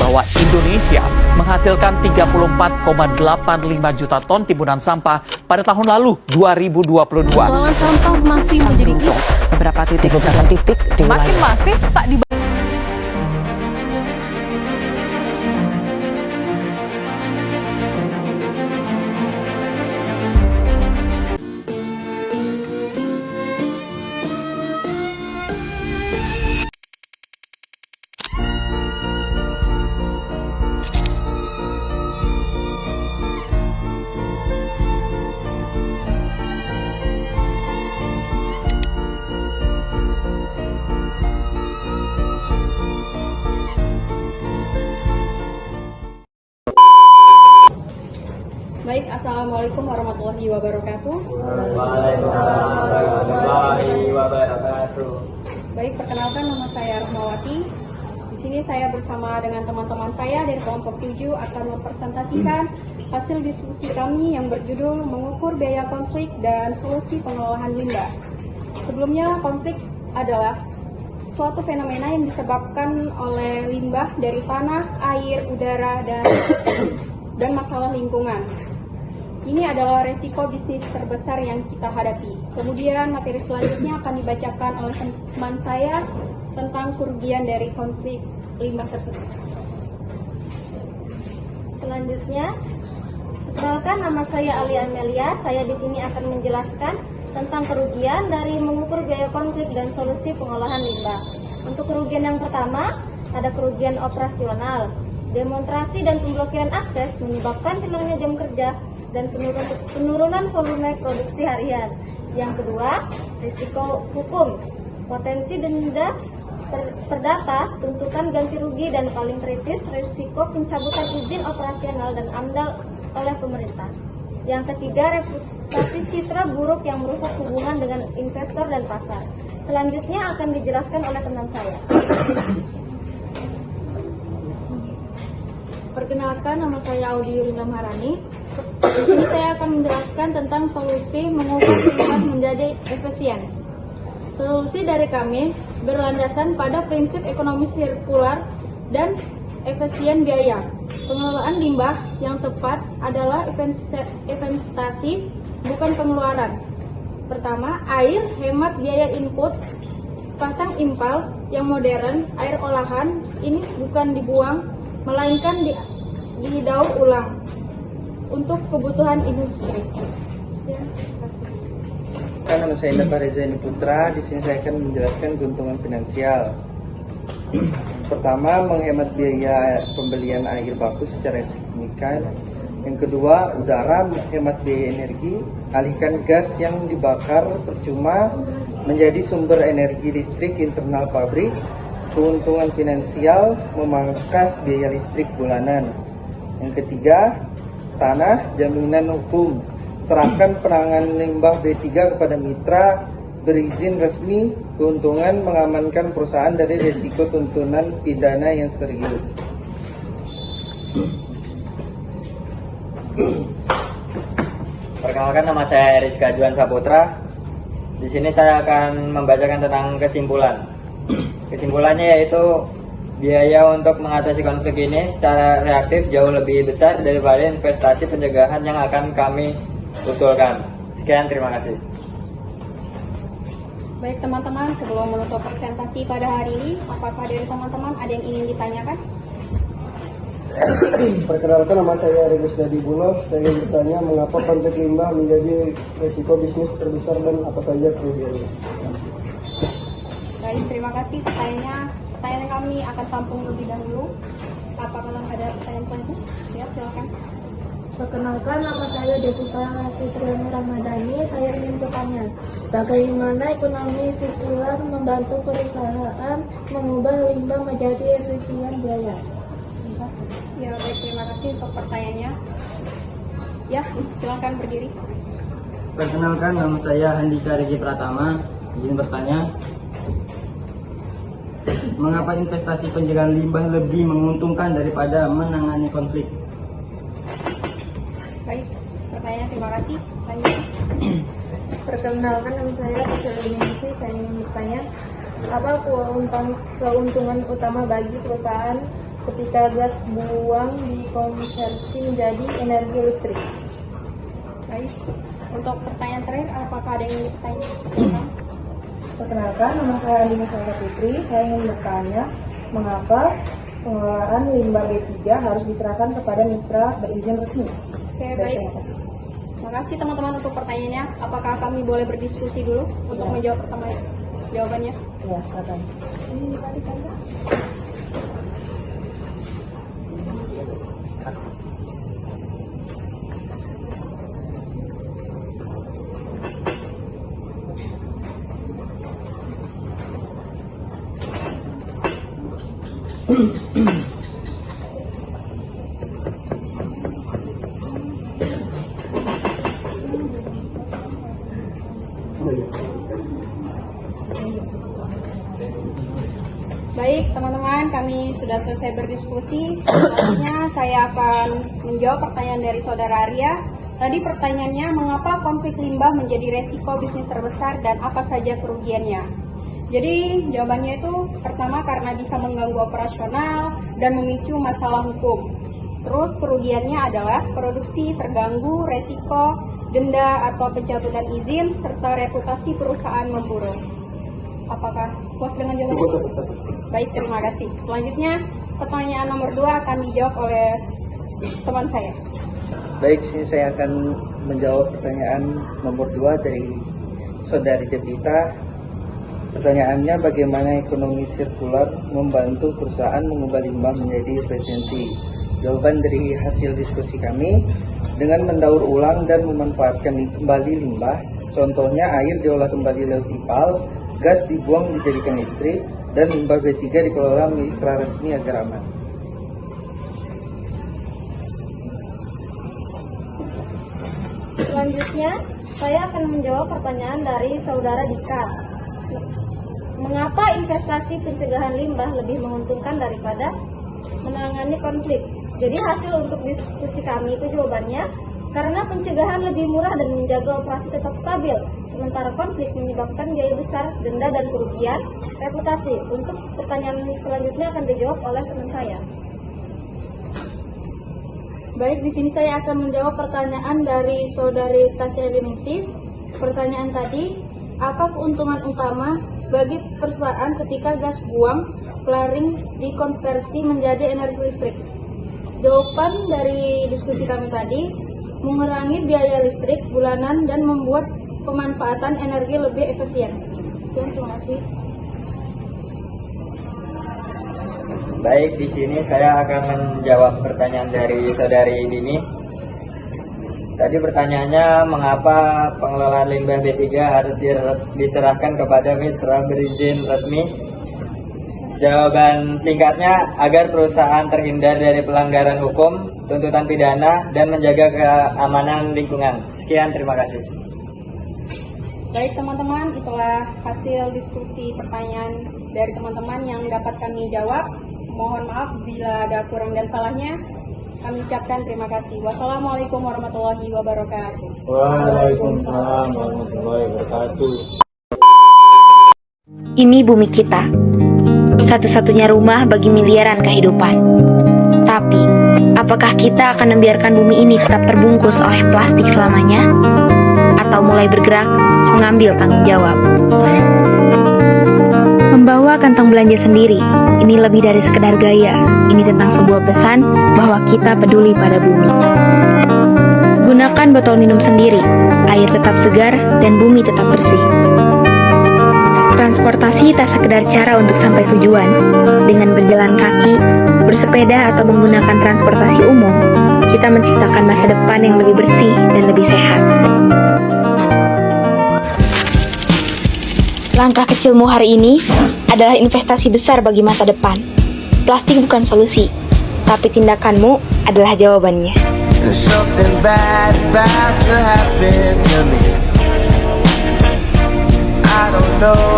bahwa Indonesia menghasilkan 34,85 juta ton timbunan sampah pada tahun lalu 2022. Persoalan sampah masih menjadi beberapa titik di makin masif tak di Baik, Assalamualaikum warahmatullahi wabarakatuh. Waalaikumsalam warahmatullahi wabarakatuh. Baik, perkenalkan nama saya Rahmawati. Di sini saya bersama dengan teman-teman saya dari kelompok 7 akan mempresentasikan hasil diskusi kami yang berjudul mengukur biaya konflik dan solusi pengelolaan limbah. Sebelumnya, konflik adalah suatu fenomena yang disebabkan oleh limbah dari tanah, air, udara, dan masalah lingkungan. Ini adalah resiko bisnis terbesar yang kita hadapi. Kemudian materi selanjutnya akan dibacakan oleh teman saya tentang kerugian dari konflik limbah tersebut. Selanjutnya, perkenalkan nama saya Ali Amelia. Saya di sini akan menjelaskan tentang kerugian dari mengukur biaya konflik dan solusi pengolahan limbah. Untuk kerugian yang pertama, ada kerugian operasional. Demonstrasi dan pemblokiran akses menyebabkan hilangnya jam kerja dan penurunan volume produksi harian. Yang kedua, risiko hukum, potensi denda perdata, tuntutan ganti rugi, dan paling kritis, risiko pencabutan izin operasional dan AMDAL oleh pemerintah. Yang ketiga, reputasi citra buruk yang merusak hubungan dengan investor dan pasar. Selanjutnya akan dijelaskan oleh teman saya. Perkenalkan, nama saya Audi Yurina Maharani. Di sini saya akan menjelaskan tentang solusi mengubah limbah menjadi efisien. Solusi dari kami berlandasan pada prinsip ekonomi sirkular dan efisien biaya. Pengelolaan limbah yang tepat adalah investasi, bukan pengeluaran. Pertama, air, hemat biaya input. Pasang impal yang modern, air olahan ini bukan dibuang, melainkan didaur ulang untuk kebutuhan industri. Nama saya Indra Reza Putra. Di sini saya akan menjelaskan keuntungan finansial. Pertama, menghemat biaya pembelian air baku secara signifikan. Yang kedua, udara, menghemat biaya energi. Alihkan gas yang dibakar percuma menjadi sumber energi listrik internal pabrik. Keuntungan finansial, memangkas biaya listrik bulanan. Yang ketiga, tanah, jaminan hukum. Serahkan penanganan limbah B3 kepada mitra berizin resmi. Keuntungan, mengamankan perusahaan dari risiko tuntutan pidana yang serius. Perkenalkan, nama saya Rizka Juan Saputra. Di sini saya akan membacakan tentang kesimpulan. Kesimpulannya yaitu biaya untuk mengatasi konflik ini secara reaktif jauh lebih besar daripada investasi pencegahan yang akan kami usulkan. Sekian, terima kasih. Baik teman-teman, sebelum menutup presentasi pada hari ini, apakah dari teman-teman ada yang ingin ditanyakan? Perkenalkan, nama saya Regus Dadi Bulo. Saya ingin bertanya mengapa konflik limbah menjadi risiko bisnis terbesar dan apa saja kerugiannya. Baik, terima kasih. Pertanyaan kami akan tampung lebih dahulu. Apakah ada pertanyaan selanjutnya? Ya, silakan. Perkenalkan, nama saya Devita Fitriani Ramadhani. Saya ingin bertanya, bagaimana ekonomi sirkular membantu perusahaan mengubah limbah menjadi efisien biaya? Ya, baik, terima kasih untuk pertanyaannya. Ya, silakan berdiri. Perkenalkan, nama saya Handika Regi Pratama. Izin bertanya, mengapa investasi pencegahan limbah lebih menguntungkan daripada menangani konflik? Baik, pertanyaan, terima kasih. Lanjut. Perkenalkan, nama saya Kusya. Saya ingin bertanya, apa keuntungan utama bagi perusahaan ketika gas buang dikonversi menjadi energi listrik. Baik. Untuk pertanyaan terakhir, apakah ada yang ingin ditanyakan? Perkenalkan, nama saya Andi Nusantara Putri. Saya ingin bertanya, mengapa pengelolaan limbah B3 harus diserahkan kepada mitra berizin resmi? Oke, baik. Terima kasih teman-teman untuk pertanyaannya. Apakah kami boleh berdiskusi dulu untuk menjawab pertama jawabannya? Ya, silakan. Baik, teman-teman, kami sudah selesai berdiskusi. Selanjutnya saya akan menjawab pertanyaan dari Saudara Arya. Tadi pertanyaannya, mengapa konflik limbah menjadi resiko bisnis terbesar dan apa saja kerugiannya? Jadi jawabannya itu pertama karena bisa mengganggu operasional dan memicu masalah hukum. Terus kerugiannya adalah produksi terganggu, resiko, denda atau pencabutan izin, serta reputasi perusahaan memburuk. Apakah puas dengan jawabannya? Baik, terima kasih. Selanjutnya, pertanyaan nomor 2 akan dijawab oleh teman saya. Baik, sini saya akan menjawab pertanyaan nomor 2 dari Saudari Devita. Pertanyaannya, bagaimana ekonomi sirkular membantu perusahaan mengubah limbah menjadi efisiensi? Jawaban dari hasil diskusi kami, dengan mendaur ulang dan memanfaatkan kembali limbah, contohnya air diolah kembali lewat ipal, gas dibuang dijadikan listrik, dan limbah B3 dikelola mitra resmi agar aman. Selanjutnya, saya akan menjawab pertanyaan dari Saudara Dika. Mengapa investasi pencegahan limbah lebih menguntungkan daripada menangani konflik? Jadi hasil untuk diskusi kami itu jawabannya, karena pencegahan lebih murah dan menjaga operasi tetap stabil, sementara konflik menyebabkan biaya besar, denda dan kerugian reputasi. Untuk pertanyaan selanjutnya akan dijawab oleh teman saya. Baik, di sini saya akan menjawab pertanyaan dari Saudari Tasya Liningsih. Pertanyaan tadi, apa keuntungan utama bagi perusahaan ketika gas buang flaring dikonversi menjadi energi listrik? Jawaban dari diskusi kami tadi, mengurangi biaya listrik bulanan dan membuat pemanfaatan energi lebih efisien. Sekian, terima kasih. Baik, di sini saya akan menjawab pertanyaan dari Saudari Dini. Tadi pertanyaannya, mengapa pengelolaan limbah B3 harus diserahkan kepada mitra berizin resmi? Jawaban singkatnya, agar perusahaan terhindar dari pelanggaran hukum, tuntutan pidana, dan menjaga keamanan lingkungan. Sekian, terima kasih. Baik teman-teman, itulah hasil diskusi pertanyaan dari teman-teman yang dapat kami jawab. Mohon maaf bila ada kurang dan salahnya. Kami ucapkan terima kasih. Wassalamualaikum warahmatullahi wabarakatuh. Waalaikumsalam warahmatullahi wabarakatuh. Ini bumi kita, satu-satunya rumah bagi miliaran kehidupan. Tapi, apakah kita akan membiarkan bumi ini tetap terbungkus oleh plastik selamanya? Atau mulai bergerak, mengambil tanggung jawab? Membawa kantong belanja sendiri, ini lebih dari sekedar gaya. Ini tentang sebuah pesan bahwa kita peduli pada bumi. Gunakan botol minum sendiri, air tetap segar dan bumi tetap bersih. Transportasi tak sekedar cara untuk sampai tujuan. Dengan berjalan kaki, bersepeda atau menggunakan transportasi umum, kita menciptakan masa depan yang lebih bersih dan lebih sehat. Langkah kecilmu hari ini adalah investasi besar bagi masa depan. Plastik bukan solusi, tapi tindakanmu adalah jawabannya. There's something bad about to happen to me. I don't know